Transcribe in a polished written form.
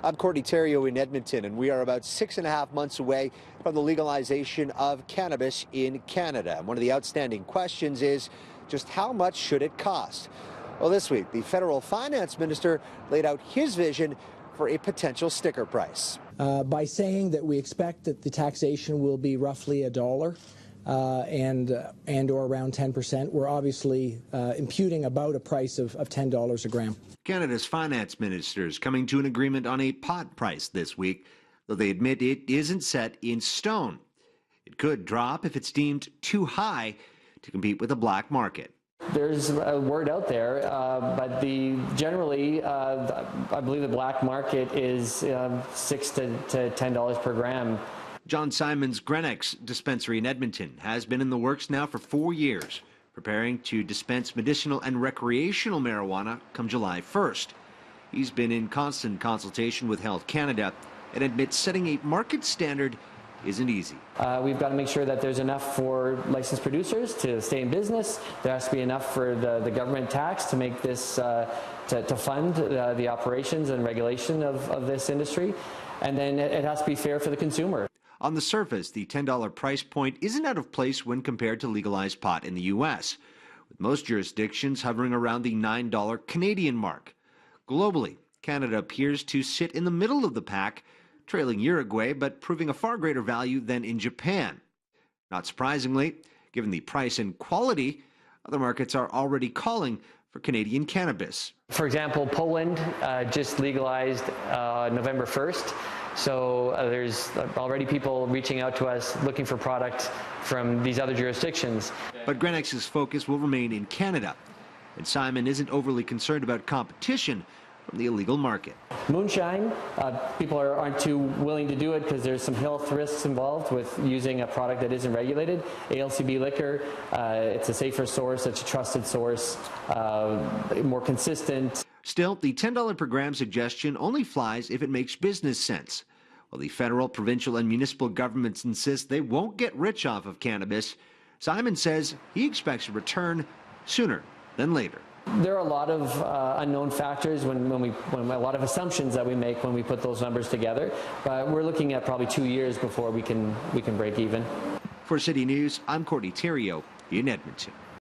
I'm Courtney Terrio in Edmonton, and we are about 6.5 months away from the legalization of cannabis in Canada. And one of the outstanding questions is just how much should it cost? Well, this week, the federal finance minister laid out his vision for a potential sticker price. By saying that we expect that the taxation will be roughly $1 and or around 10%, we're obviously imputing about a price of $10 a gram. Canada's finance minister is coming to an agreement on a pot price this week, though they admit it isn't set in stone. It could drop if it's deemed too high to compete with the black market. There's a word out there, but generally, I believe the black market is $6 to $10 per gram. John Simon's Grenex dispensary in Edmonton has been in the works now for 4 years, preparing to dispense medicinal and recreational marijuana come July 1st. He's been in constant consultation with Health Canada and admits setting a market standard isn't easy. We've got to make sure that there's enough for licensed producers to stay in business. There has to be enough for the government tax to make this, to fund the operations and regulation of this industry. And then it has to be fair for the consumer. On the surface, the $10 price point isn't out of place when compared to legalized pot in the U.S., with most jurisdictions hovering around the $9 Canadian mark. Globally, Canada appears to sit in the middle of the pack, trailing Uruguay, but proving a far greater value than in Japan. Not surprisingly, given the price and quality, other markets are already calling for Canadian cannabis. For example, Poland just legalized November 1st. So there's already people reaching out to us looking for product from these other jurisdictions. But Grenex's focus will remain in Canada, and Simon isn't overly concerned about competition from the illegal market. Moonshine, people aren't too willing to do it because there's some health risks involved with using a product that isn't regulated. ALCB liquor, it's a safer source, it's a trusted source, more consistent. Still, the $10 per gram suggestion only flies if it makes business sense. While the federal, provincial, and municipal governments insist they won't get rich off of cannabis, Simon says he expects a return sooner than later. There are a lot of unknown factors when a lot of assumptions that we make when we put those numbers together, but we're looking at probably 2 years before we can break even. For City News, I'm Courtney Terrio in Edmonton.